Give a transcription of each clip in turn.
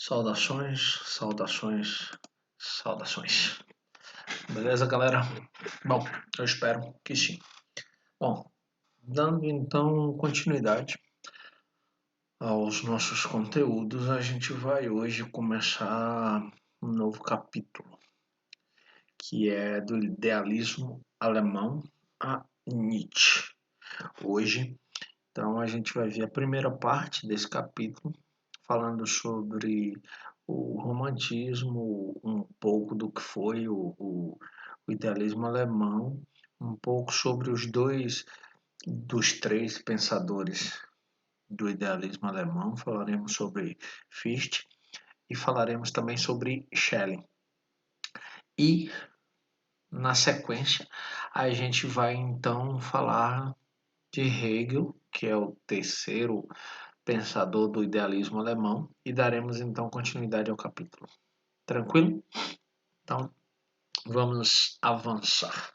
Saudações, saudações, saudações. Beleza, galera? Bom, eu espero que sim. Bom, dando então continuidade aos nossos conteúdos, a gente vai hoje começar um novo capítulo, que é do idealismo alemão a Nietzsche. Hoje, então, a gente vai ver a primeira parte desse capítulo, falando sobre o romantismo, um pouco do que foi o idealismo alemão, um pouco sobre os dois dos três pensadores do idealismo alemão, falaremos sobre Fichte e falaremos também sobre Schelling. E, na sequência, a gente vai então falar de Hegel, que é o terceiro pensador do idealismo alemão, e daremos então continuidade ao capítulo. Tranquilo? Então, vamos avançar.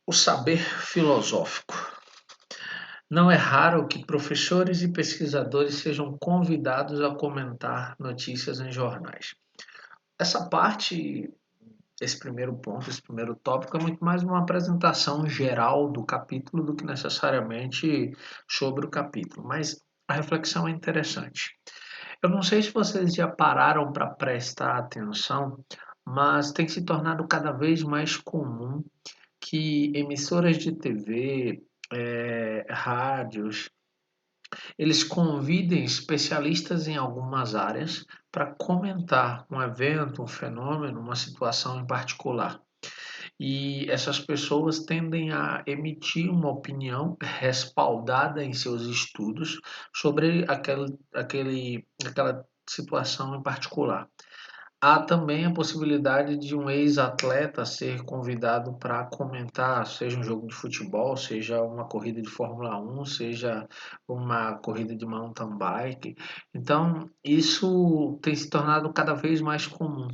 O saber filosófico. Não é raro que professores e pesquisadores sejam convidados a comentar notícias em jornais. Essa parte, esse primeiro ponto, esse primeiro tópico é muito mais uma apresentação geral do capítulo do que necessariamente sobre o capítulo, mas a reflexão é interessante. Eu não sei se vocês já pararam para prestar atenção, mas tem se tornado cada vez mais comum que emissoras de TV, rádios, eles convidem especialistas em algumas áreas para comentar um evento, um fenômeno, uma situação em particular. E essas pessoas tendem a emitir uma opinião respaldada em seus estudos sobre aquela situação em particular. Há também a possibilidade de um ex-atleta ser convidado para comentar, seja um jogo de futebol, seja uma corrida de Fórmula 1, seja uma corrida de mountain bike. Então, isso tem se tornado cada vez mais comum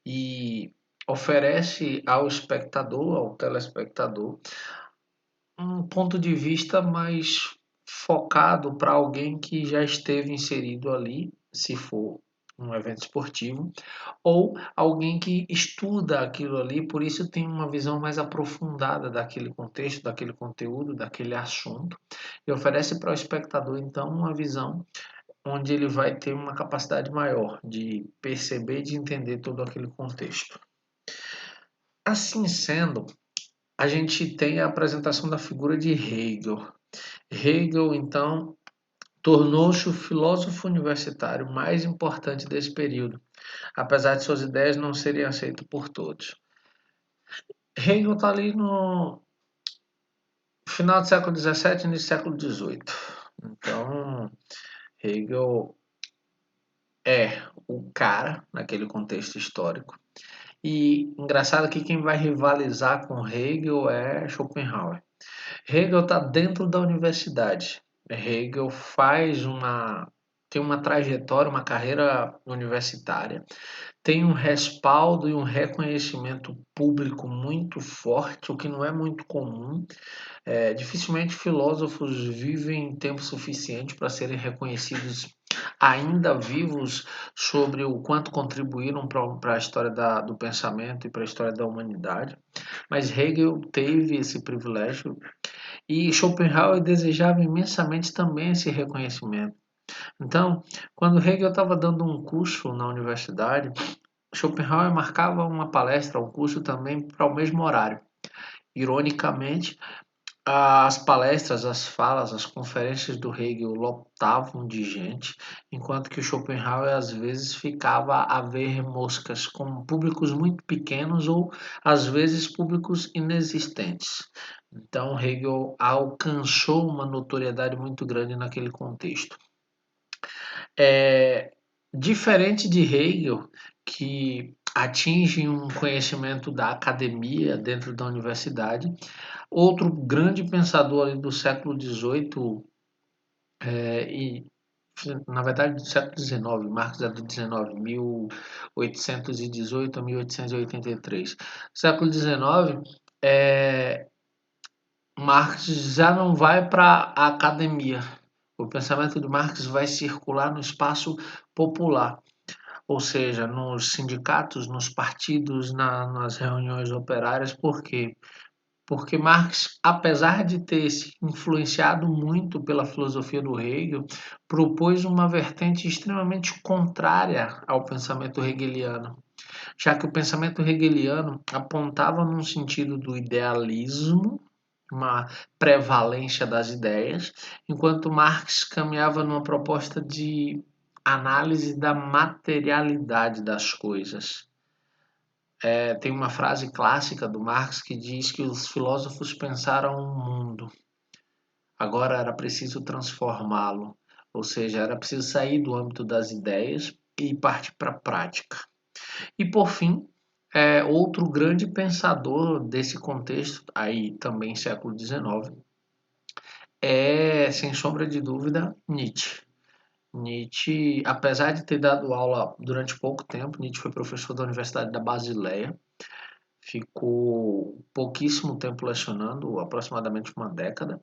e oferece ao espectador, ao telespectador, um ponto de vista mais focado para alguém que já esteve inserido ali, se for um evento esportivo, ou alguém que estuda aquilo ali, por isso tem uma visão mais aprofundada daquele contexto, daquele conteúdo, daquele assunto, e oferece para o espectador então uma visão onde ele vai ter uma capacidade maior de perceber e de entender todo aquele contexto. Assim sendo, a gente tem a apresentação da figura de Hegel. Hegel, então, tornou-se o filósofo universitário mais importante desse período, apesar de suas ideias não serem aceitas por todos. Hegel está ali no final do século XVII e início do século XVIII. Então, Hegel é o cara naquele contexto histórico. E engraçado que quem vai rivalizar com Hegel é Schopenhauer. Hegel está dentro da universidade. Hegel tem uma trajetória, uma carreira universitária, tem um respaldo e um reconhecimento público muito forte, o que não é muito comum. Dificilmente filósofos vivem tempo suficiente para serem reconhecidos ainda vivos sobre o quanto contribuíram para a história do pensamento e para a história da humanidade. Mas Hegel teve esse privilégio e Schopenhauer desejava imensamente também esse reconhecimento. Então, quando Hegel estava dando um curso na universidade, Schopenhauer marcava uma palestra, um curso também para o mesmo horário. Ironicamente, as palestras, as falas, as conferências do Hegel lotavam de gente, enquanto que o Schopenhauer às vezes ficava a ver moscas com públicos muito pequenos ou às vezes públicos inexistentes. Então Hegel alcançou uma notoriedade muito grande naquele contexto. Diferente de Hegel, que atinge um conhecimento da academia dentro da universidade, outro grande pensador ali do século XVIII e na verdade do século XIX, Marx é do XIX, 1818 a 1883. Século XIX, Marx já não vai para a academia. O pensamento de Marx vai circular no espaço popular, ou seja, nos sindicatos, nos partidos, nas reuniões operárias. Por quê? Porque Marx, apesar de ter se influenciado muito pela filosofia do Hegel, propôs uma vertente extremamente contrária ao pensamento hegeliano, já que o pensamento hegeliano apontava num sentido do idealismo, uma prevalência das ideias, enquanto Marx caminhava numa proposta de análise da materialidade das coisas. Tem uma frase clássica do Marx que diz que os filósofos pensaram o mundo, agora era preciso transformá-lo, ou seja, era preciso sair do âmbito das ideias e partir para a prática. E por fim, outro grande pensador desse contexto, aí também século XIX, sem sombra de dúvida, Nietzsche. Nietzsche, apesar de ter dado aula durante pouco tempo, Nietzsche foi professor da Universidade da Basileia, ficou pouquíssimo tempo lecionando, aproximadamente uma década,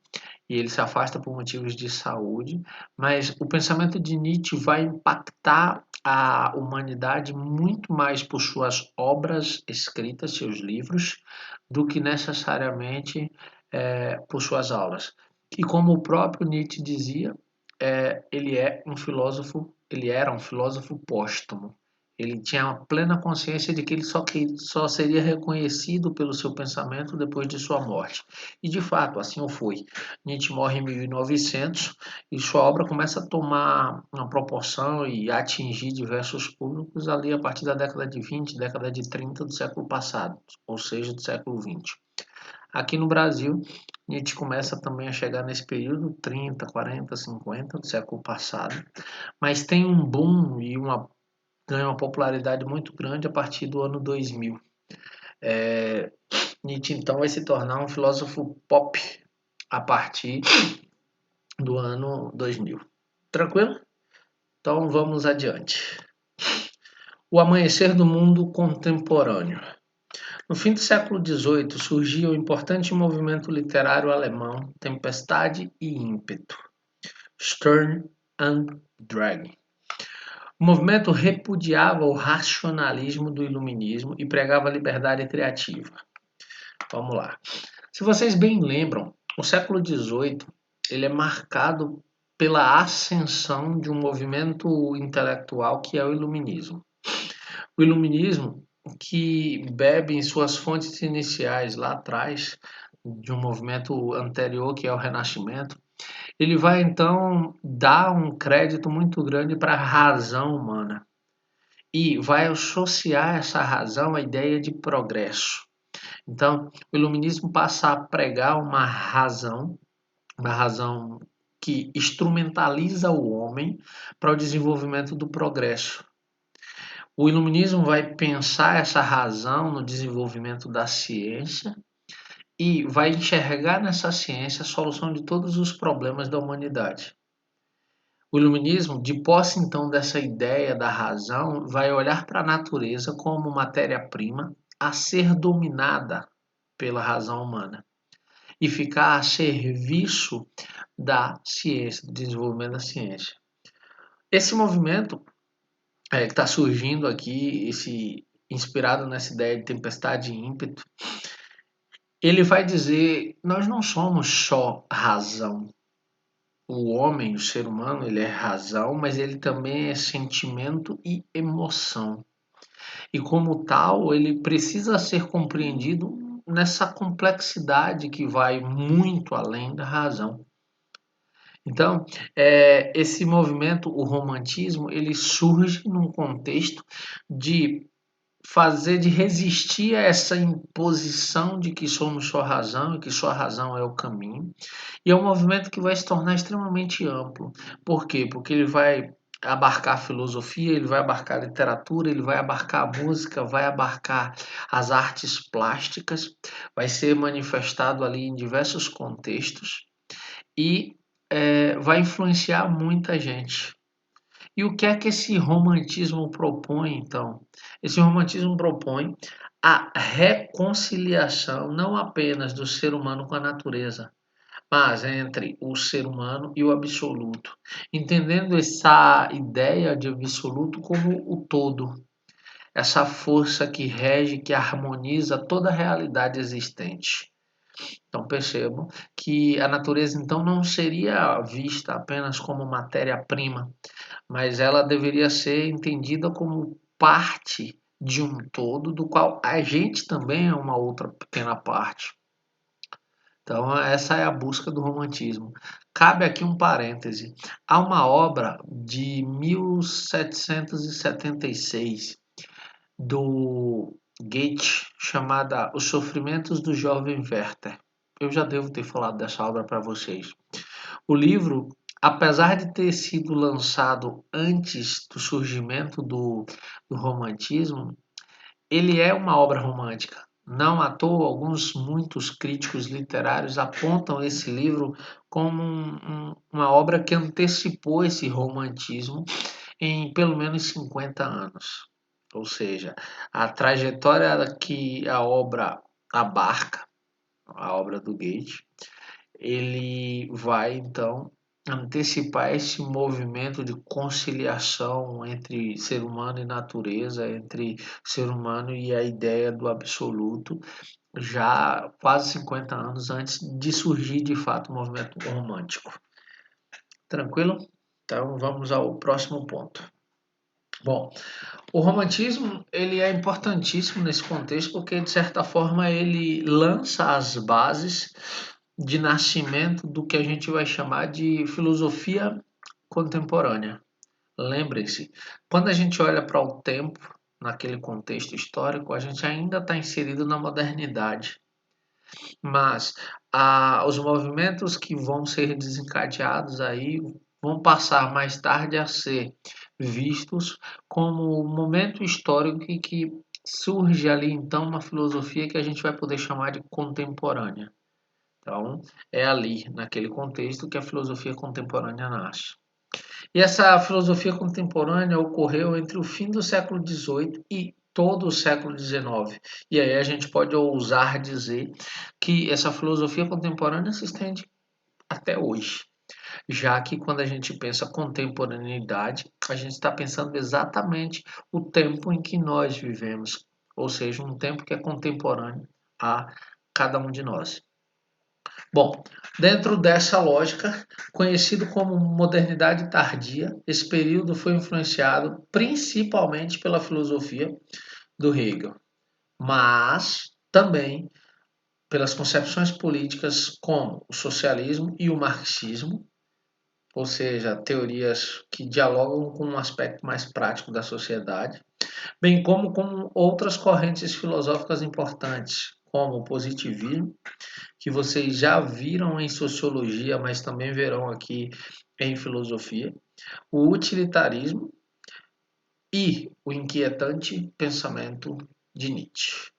e ele se afasta por motivos de saúde, mas o pensamento de Nietzsche vai impactar a humanidade muito mais por suas obras escritas, seus livros, do que necessariamente por suas aulas. E como o próprio Nietzsche dizia, ele era um filósofo póstumo. Ele tinha a plena consciência de que ele só seria reconhecido pelo seu pensamento depois de sua morte. E de fato, assim o foi. Nietzsche morre em 1900 e sua obra começa a tomar uma proporção e atingir diversos públicos ali a partir da década de 20, década de 30 do século passado, ou seja, do século 20. Aqui no Brasil, Nietzsche começa também a chegar nesse período 30, 40, 50 do século passado, mas tem um boom e ganha uma popularidade muito grande a partir do ano 2000. Nietzsche então vai se tornar um filósofo pop a partir do ano 2000. Tranquilo? Então vamos adiante. O amanhecer do mundo contemporâneo. No fim do século XVIII surgia o importante movimento literário alemão Tempestade e Ímpeto, Sturm und Drang. O movimento repudiava o racionalismo do iluminismo e pregava a liberdade criativa. Vamos lá. Se vocês bem lembram, o século XVIII ele é marcado pela ascensão de um movimento intelectual que é o iluminismo. O iluminismo, que bebe em suas fontes iniciais lá atrás, de um movimento anterior que é o Renascimento, ele vai então dar um crédito muito grande para a razão humana e vai associar essa razão à ideia de progresso. Então, o iluminismo passa a pregar uma razão que instrumentaliza o homem para o desenvolvimento do progresso. O iluminismo vai pensar essa razão no desenvolvimento da ciência e vai enxergar nessa ciência a solução de todos os problemas da humanidade. O iluminismo, de posse então dessa ideia da razão, vai olhar para a natureza como matéria-prima a ser dominada pela razão humana e ficar a serviço da ciência, do desenvolvimento da ciência. Esse movimento que está surgindo aqui, inspirado nessa ideia de tempestade e ímpeto, ele vai dizer: nós não somos só razão. O homem, o ser humano, ele é razão, mas ele também é sentimento e emoção. E como tal, ele precisa ser compreendido nessa complexidade que vai muito além da razão. Então, esse movimento, o romantismo, ele surge num contexto de resistir a essa imposição de que somos só razão e que só razão é o caminho. E é um movimento que vai se tornar extremamente amplo. Por quê? Porque ele vai abarcar a filosofia, ele vai abarcar a literatura, ele vai abarcar a música, vai abarcar as artes plásticas, vai ser manifestado ali em diversos contextos e vai influenciar muita gente. E o que é que esse romantismo propõe, então? Esse romantismo propõe a reconciliação não apenas do ser humano com a natureza, mas entre o ser humano e o absoluto, entendendo essa ideia de absoluto como o todo, essa força que rege, que harmoniza toda a realidade existente. Então percebam que a natureza então não seria vista apenas como matéria-prima, mas ela deveria ser entendida como parte de um todo, do qual a gente também é uma outra pequena parte. Então, essa é a busca do romantismo. Cabe aqui um parêntese. Há uma obra de 1776 do Goethe chamada Os Sofrimentos do Jovem Werther. Eu já devo ter falado dessa obra para vocês. O livro, apesar de ter sido lançado antes do surgimento do romantismo, ele é uma obra romântica. Não à toa, muitos críticos literários apontam esse livro como uma obra que antecipou esse romantismo em pelo menos 50 anos. Ou seja, a trajetória que a obra abarca, a obra do Goethe, ele vai então antecipar esse movimento de conciliação entre ser humano e natureza, entre ser humano e a ideia do absoluto, já quase 50 anos antes de surgir de fato o movimento romântico. Tranquilo? Então vamos ao próximo ponto. Bom, o romantismo ele é importantíssimo nesse contexto porque de certa forma ele lança as bases de nascimento do que a gente vai chamar de filosofia contemporânea. Lembrem-se, quando a gente olha para o tempo, naquele contexto histórico, a gente ainda está inserido na modernidade. Mas os movimentos que vão ser desencadeados aí vão passar mais tarde a ser vistos como o momento histórico em que surge ali então uma filosofia que a gente vai poder chamar de contemporânea. Então, é ali, naquele contexto, que a filosofia contemporânea nasce. E essa filosofia contemporânea ocorreu entre o fim do século XVIII e todo o século XIX. E aí a gente pode ousar dizer que essa filosofia contemporânea se estende até hoje, já que quando a gente pensa contemporaneidade, a gente está pensando exatamente o tempo em que nós vivemos, ou seja, um tempo que é contemporâneo a cada um de nós. Bom, dentro dessa lógica, conhecido como modernidade tardia, esse período foi influenciado principalmente pela filosofia do Hegel, mas também pelas concepções políticas como o socialismo e o marxismo, ou seja, teorias que dialogam com um aspecto mais prático da sociedade, bem como com outras correntes filosóficas importantes, como o positivismo, que vocês já viram em sociologia, mas também verão aqui em filosofia, o utilitarismo e o inquietante pensamento de Nietzsche.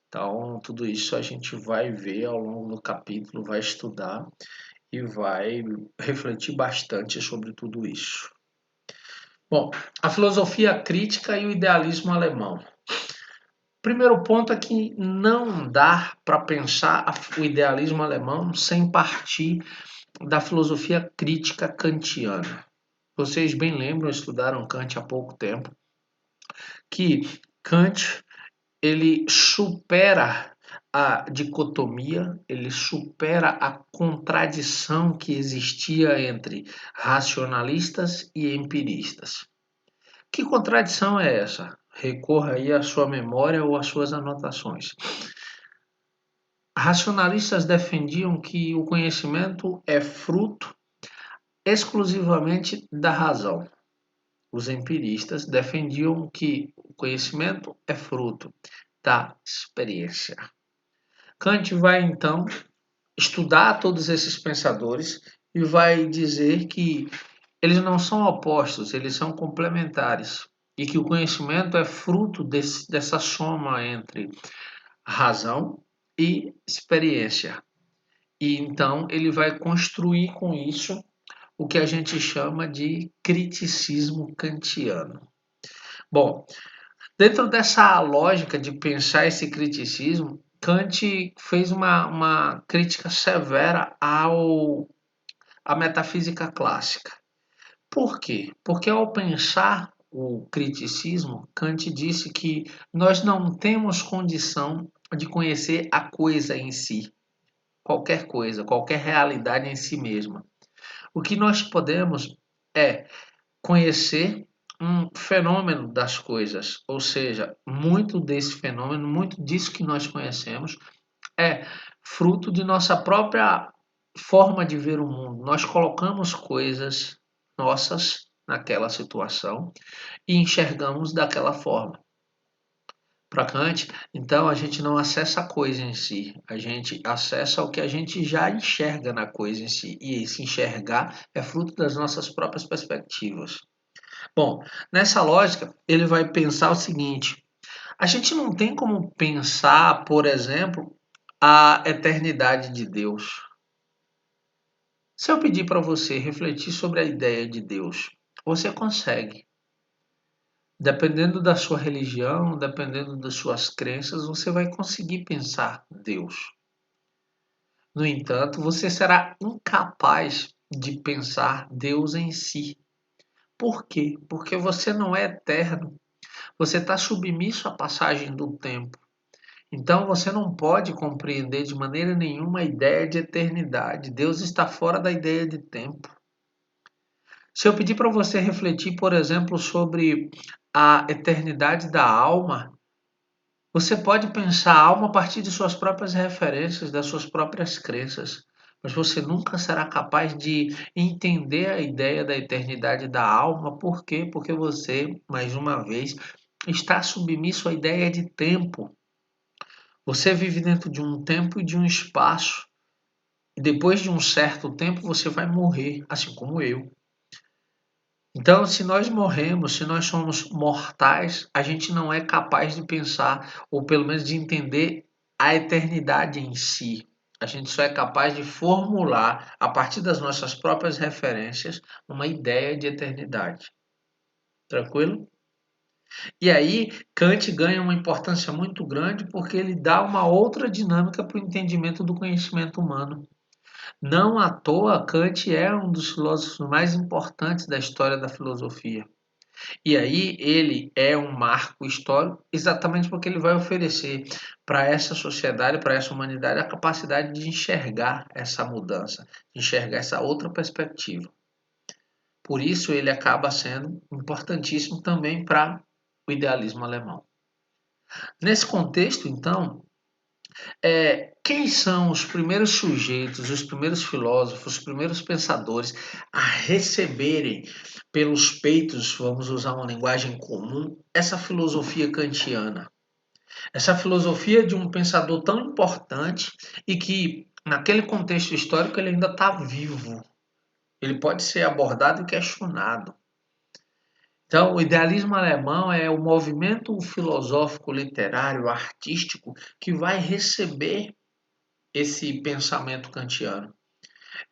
Então, tudo isso a gente vai ver ao longo do capítulo, vai estudar e vai refletir bastante sobre tudo isso. Bom, a filosofia crítica e o idealismo alemão. Primeiro ponto é que não dá para pensar o idealismo alemão sem partir da filosofia crítica kantiana. Vocês bem lembram, estudaram Kant há pouco tempo, que Kant ele supera a dicotomia, ele supera a contradição que existia entre racionalistas e empiristas. Que contradição é essa? Recorra aí à sua memória ou às suas anotações. Racionalistas defendiam que o conhecimento é fruto exclusivamente da razão. Os empiristas defendiam que o conhecimento é fruto da experiência. Kant vai então estudar todos esses pensadores e vai dizer que eles não são opostos, eles são complementares e que o conhecimento é fruto dessa soma entre razão e experiência. E então ele vai construir com isso o que a gente chama de criticismo kantiano. Bom, dentro dessa lógica de pensar esse criticismo, Kant fez uma crítica severa à metafísica clássica. Por quê? Porque ao pensar o criticismo, Kant disse que nós não temos condição de conhecer a coisa em si, qualquer coisa, qualquer realidade em si mesma. O que nós podemos é conhecer um fenômeno das coisas, ou seja, muito desse fenômeno, muito disso que nós conhecemos é fruto de nossa própria forma de ver o mundo. Nós colocamos coisas nossas naquela situação e enxergamos daquela forma. Para Kant, então a gente não acessa a coisa em si, a gente acessa o que a gente já enxerga na coisa em si. E esse enxergar é fruto das nossas próprias perspectivas. Bom, nessa lógica, ele vai pensar o seguinte: a gente não tem como pensar, por exemplo, a eternidade de Deus. Se eu pedir para você refletir sobre a ideia de Deus, você consegue. Dependendo da sua religião, dependendo das suas crenças, você vai conseguir pensar Deus. No entanto, você será incapaz de pensar Deus em si. Por quê? Porque você não é eterno. Você está submisso à passagem do tempo. Então você não pode compreender de maneira nenhuma a ideia de eternidade. Deus está fora da ideia de tempo. Se eu pedir para você refletir, por exemplo, sobre a eternidade da alma, você pode pensar a alma a partir de suas próprias referências, das suas próprias crenças, mas você nunca será capaz de entender a ideia da eternidade da alma. Por quê? Porque você, mais uma vez, está submisso à ideia de tempo. Você vive dentro de um tempo e de um espaço. E depois de um certo tempo você vai morrer, assim como eu. Então, se nós morremos, se nós somos mortais, a gente não é capaz de pensar, ou pelo menos de entender a eternidade em si. A gente só é capaz de formular, a partir das nossas próprias referências, uma ideia de eternidade. Tranquilo? E aí, Kant ganha uma importância muito grande porque ele dá uma outra dinâmica para o entendimento do conhecimento humano. Não à toa, Kant é um dos filósofos mais importantes da história da filosofia. E aí ele é um marco histórico exatamente porque ele vai oferecer para essa sociedade, para essa humanidade, a capacidade de enxergar essa mudança, de enxergar essa outra perspectiva. Por isso ele acaba sendo importantíssimo também para o idealismo alemão. Nesse contexto, então, quem são os primeiros sujeitos, os primeiros filósofos, os primeiros pensadores a receberem pelos peitos, vamos usar uma linguagem comum, essa filosofia kantiana? Essa filosofia de um pensador tão importante e que, naquele contexto histórico, ele ainda está vivo. Ele pode ser abordado e questionado. Então, o idealismo alemão é o movimento filosófico, literário, artístico que vai receber esse pensamento kantiano.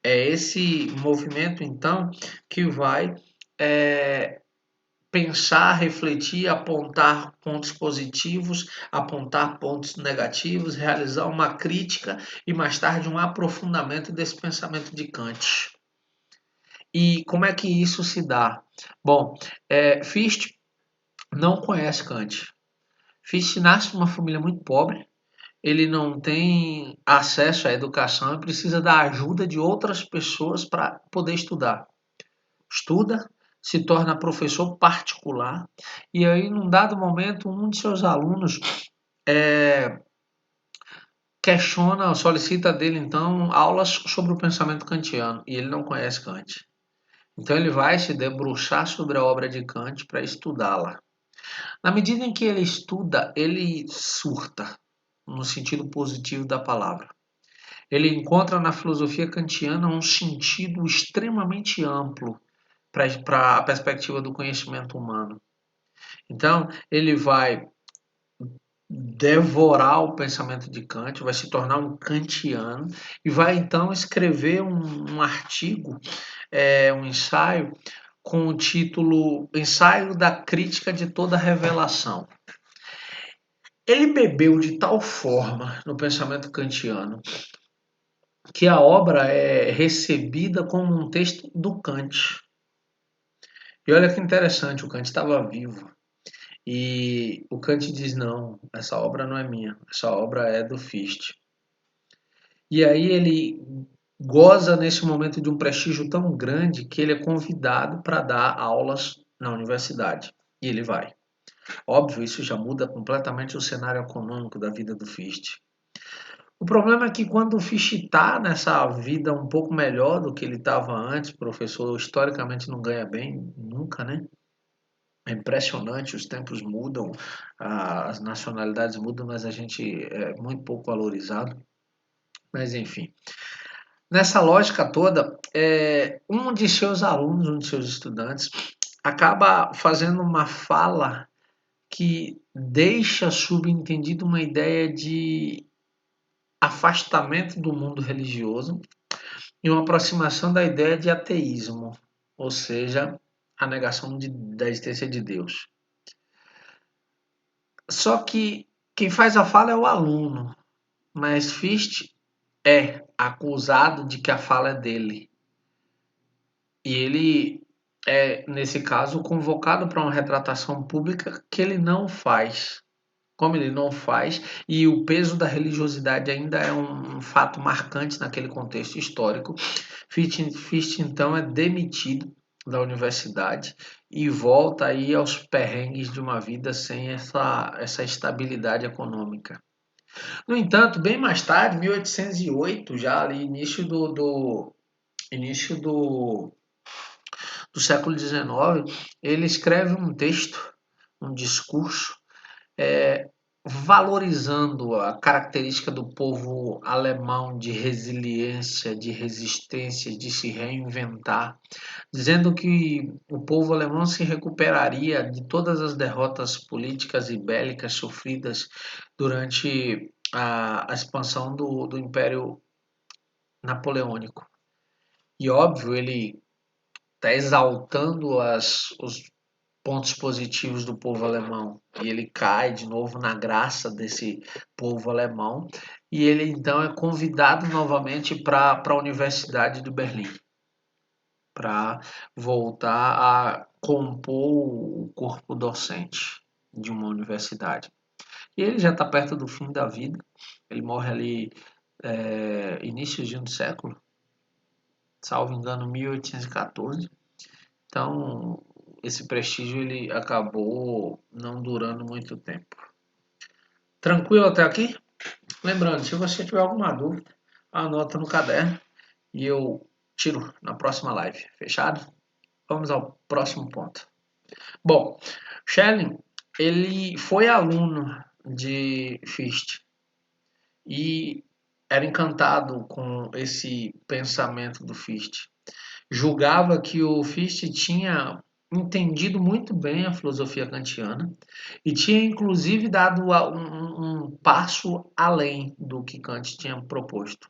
É esse movimento, então, que vai pensar, refletir, apontar pontos positivos, apontar pontos negativos, realizar uma crítica e, mais tarde, um aprofundamento desse pensamento de Kant. E como é que isso se dá? Bom, Fichte não conhece Kant. Fichte nasce numa família muito pobre, ele não tem acesso à educação e precisa da ajuda de outras pessoas para poder estudar. Estuda, se torna professor particular e aí, num dado momento, um de seus alunos questiona, solicita dele então aulas sobre o pensamento kantiano e ele não conhece Kant. Então ele vai se debruçar sobre a obra de Kant para estudá-la. Na medida em que ele estuda, ele surta, no sentido positivo da palavra. Ele encontra na filosofia kantiana um sentido extremamente amplo para a perspectiva do conhecimento humano. Então, ele vai devorar o pensamento de Kant, vai se tornar um kantiano e vai então escrever um artigo, um ensaio, com o título Ensaio da Crítica de toda Revelação. Ele bebeu de tal forma no pensamento kantiano que a obra é recebida como um texto do Kant. E olha que interessante, o Kant estava vivo. E o Kant diz: não, essa obra não é minha, essa obra é do Fichte. E aí ele goza nesse momento de um prestígio tão grande que ele é convidado para dar aulas na universidade. E ele vai. Óbvio, isso já muda completamente o cenário econômico da vida do Fichte. O problema é que quando o Fichte está nessa vida um pouco melhor do que ele estava antes, professor historicamente não ganha bem, nunca, né? É impressionante, os tempos mudam, as nacionalidades mudam, mas a gente é muito pouco valorizado. Mas enfim, nessa lógica toda, um de seus alunos, um de seus estudantes, acaba fazendo uma fala que deixa subentendido uma ideia de afastamento do mundo religioso e uma aproximação da ideia de ateísmo, ou seja, a negação da existência de Deus. Só que quem faz a fala é o aluno, mas Fichte é acusado de que a fala é dele. E ele é, nesse caso, convocado para uma retratação pública que ele não faz. Como ele não faz, e o peso da religiosidade ainda é um fato marcante naquele contexto histórico, Fichte então é demitido da universidade e volta aí aos perrengues de uma vida sem essa estabilidade econômica. No entanto, bem mais tarde, 1808, já ali início do século XIX, ele escreve um texto, um discurso, é, valorizando a característica do povo alemão de resiliência, de resistência, de se reinventar, dizendo que o povo alemão se recuperaria de todas as derrotas políticas e bélicas sofridas durante a expansão do Império Napoleônico. E óbvio, ele está exaltando os pontos positivos do povo alemão. E ele cai de novo na graça desse povo alemão. E ele então é convidado novamente para a Universidade de Berlim, para voltar a compor o corpo docente de uma universidade. E ele já está perto do fim da vida. Ele morre ali início do século, salvo engano, 1814. Então, esse prestígio ele acabou não durando muito tempo. Tranquilo até aqui? Lembrando, se você tiver alguma dúvida, anota no caderno e eu tiro na próxima live. Fechado? Vamos ao próximo ponto. Bom, Schelling, ele foi aluno de Fichte e era encantado com esse pensamento do Fichte. Julgava que o Fichte tinha entendido muito bem a filosofia kantiana e tinha inclusive dado um passo além do que Kant tinha proposto.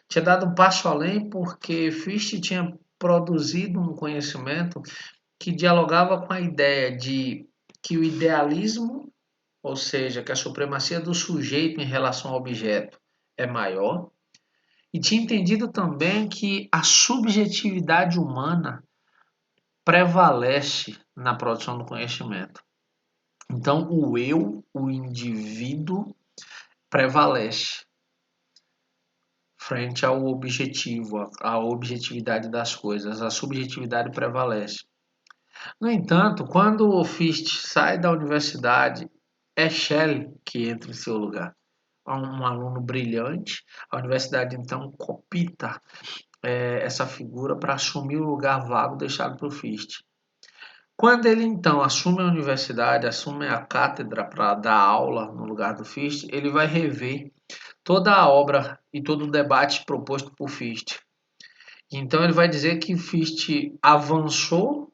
Tinha dado um passo além porque Fichte tinha produzido um conhecimento que dialogava com a ideia de que o idealismo, ou seja, que a supremacia do sujeito em relação ao objeto é maior, e tinha entendido também que a subjetividade humana prevalece na produção do conhecimento. Então, o eu, o indivíduo, prevalece frente ao objetivo, à objetividade das coisas. A subjetividade prevalece. No entanto, quando o Fichte sai da universidade, é Shelley que entra em seu lugar. Um aluno brilhante, a universidade então copita essa figura para assumir o lugar vago deixado por Fichte. Quando ele então assume a universidade, assume a cátedra para dar aula no lugar do Fichte, ele vai rever toda a obra e todo o debate proposto por Fichte. Então ele vai dizer que Fichte avançou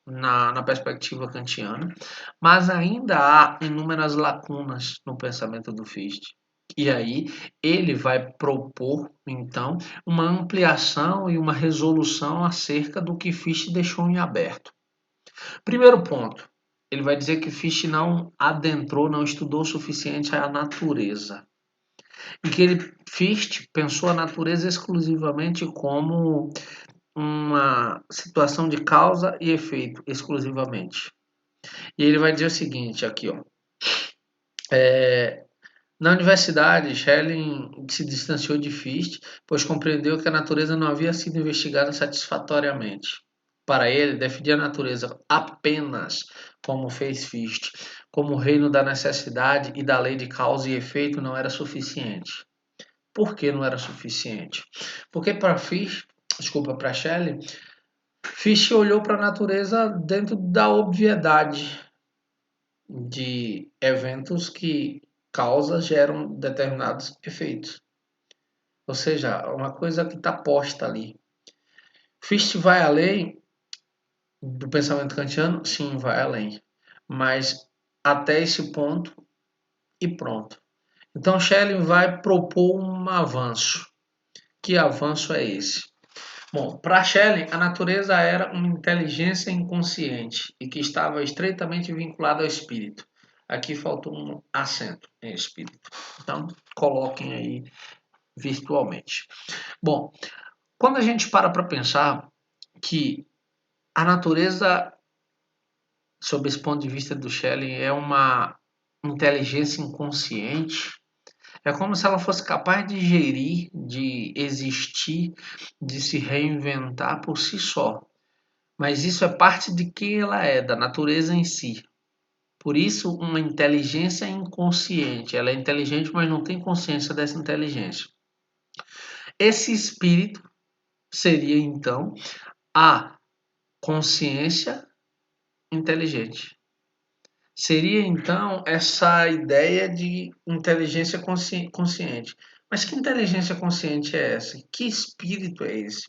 na perspectiva kantiana, mas ainda há inúmeras lacunas no pensamento do Fichte. E aí ele vai propor, então, uma ampliação e uma resolução acerca do que Fichte deixou em aberto. Primeiro ponto, ele vai dizer que Fichte não adentrou, não estudou o suficiente a natureza. E que Fichte pensou a natureza exclusivamente como uma situação de causa e efeito, exclusivamente. E ele vai dizer o seguinte aqui, ó. Na universidade, Schelling se distanciou de Fichte, pois compreendeu que a natureza não havia sido investigada satisfatoriamente. Para ele, definir a natureza apenas como fez Fichte, como o reino da necessidade e da lei de causa e efeito não era suficiente. Por que não era suficiente? Porque para Schelling, Fichte olhou para a natureza dentro da obviedade de eventos que causas geram determinados efeitos. Ou seja, uma coisa que está posta ali. Fichte vai além do pensamento kantiano? Sim, vai além. Mas até esse ponto e pronto. Então Schelling vai propor um avanço. Que avanço é esse? Bom, para Schelling, a natureza era uma inteligência inconsciente e que estava estreitamente vinculada ao espírito. Aqui faltou um acento em espírito. Então, coloquem aí virtualmente. Bom, quando a gente para pensar que a natureza, sob esse ponto de vista do Schelling, é uma inteligência inconsciente, é como se ela fosse capaz de gerir, de existir, de se reinventar por si só. Mas isso é parte de quem ela é, da natureza em si. Por isso, uma inteligência inconsciente. Ela é inteligente, mas não tem consciência dessa inteligência. Esse espírito seria, então, a consciência inteligente. Seria, então, essa ideia de inteligência consciente. Mas que inteligência consciente é essa? Que espírito é esse?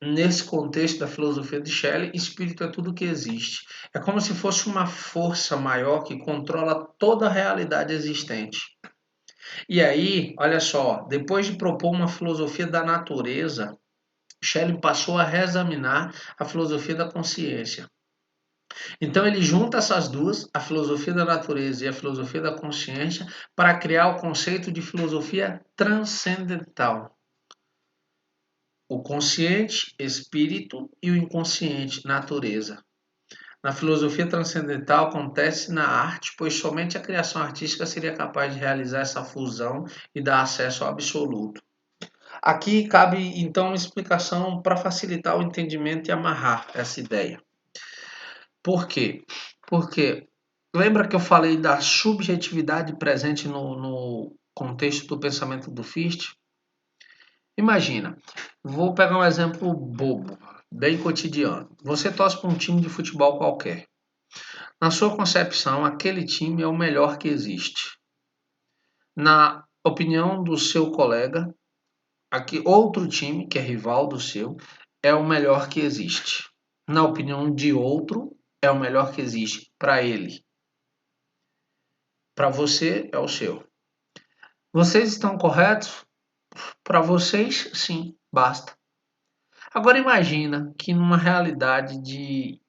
Nesse contexto da filosofia de Schelling, espírito é tudo que existe. É como se fosse uma força maior que controla toda a realidade existente. E aí, olha só, depois de propor uma filosofia da natureza, Schelling passou a reexaminar a filosofia da consciência. Então ele junta essas duas, a filosofia da natureza e a filosofia da consciência, para criar o conceito de filosofia transcendental. O consciente, espírito, e o inconsciente, natureza. Na filosofia transcendental acontece na arte, pois somente a criação artística seria capaz de realizar essa fusão e dar acesso ao absoluto. Aqui cabe então uma explicação para facilitar o entendimento e amarrar essa ideia. Por quê? Porque lembra que eu falei da subjetividade presente no contexto do pensamento do Fichte? Imagina, vou pegar um exemplo bobo, bem cotidiano. Você torce para um time de futebol qualquer. Na sua concepção, aquele time é o melhor que existe. Na opinião do seu colega, aqui outro time, que é rival do seu, é o melhor que existe. Na opinião de outro, é o melhor que existe para ele. Para você, é o seu. Vocês estão corretos? Para vocês, sim, basta. Agora imagina que numa realidade de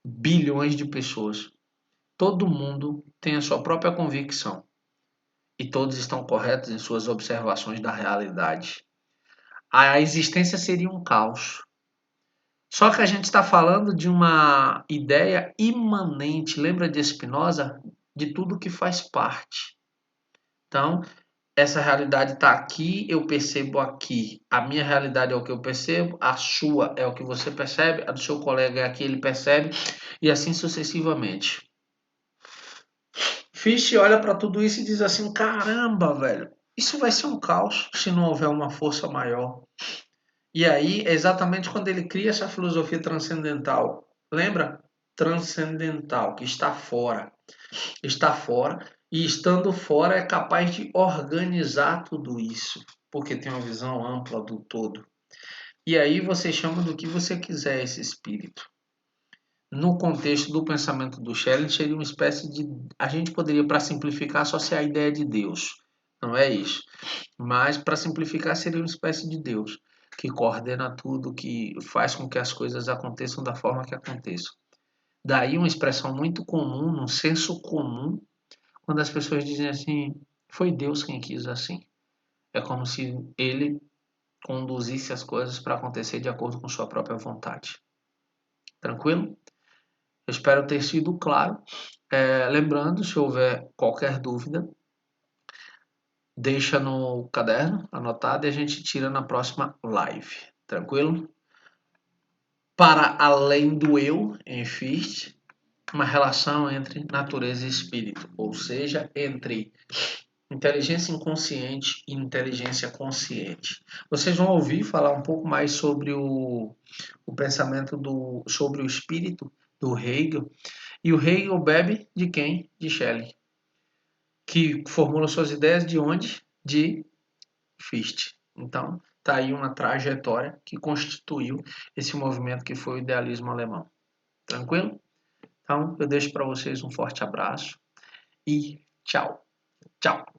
bilhões de pessoas, todo mundo tem a sua própria convicção e todos estão corretos em suas observações da realidade. A existência seria um caos. Só que a gente está falando de uma ideia imanente, lembra de Spinoza? De tudo que faz parte. Então, essa realidade está aqui, eu percebo aqui. A minha realidade é o que eu percebo, a sua é o que você percebe, a do seu colega é a que ele percebe, e assim sucessivamente. Fichte olha para tudo isso e diz assim: caramba, velho, isso vai ser um caos se não houver uma força maior. E aí é exatamente quando ele cria essa filosofia transcendental. Lembra? Transcendental, que está fora. Está fora e estando fora é capaz de organizar tudo isso, porque tem uma visão ampla do todo. E aí você chama do que você quiser esse espírito. No contexto do pensamento do Schelling, seria uma espécie de. A gente poderia, para simplificar, só ser a ideia de Deus. Não é isso. Mas, para simplificar, seria uma espécie de Deus que coordena tudo, que faz com que as coisas aconteçam da forma que aconteçam. Daí uma expressão muito comum, no senso comum, quando as pessoas dizem assim, foi Deus quem quis assim. É como se ele conduzisse as coisas para acontecer de acordo com sua própria vontade. Tranquilo? Eu espero ter sido claro. Lembrando, se houver qualquer dúvida, deixa no caderno anotado e a gente tira na próxima live. Tranquilo? Para além do eu, em Fichte, uma relação entre natureza e espírito, ou seja, entre inteligência inconsciente e inteligência consciente. Vocês vão ouvir falar um pouco mais sobre o pensamento sobre o espírito do Hegel. E o Hegel bebe de quem? De Schelling, que formula suas ideias de onde? De Fichte. Então, está aí uma trajetória que constituiu esse movimento que foi o idealismo alemão. Tranquilo? Então, eu deixo para vocês um forte abraço e tchau. Tchau.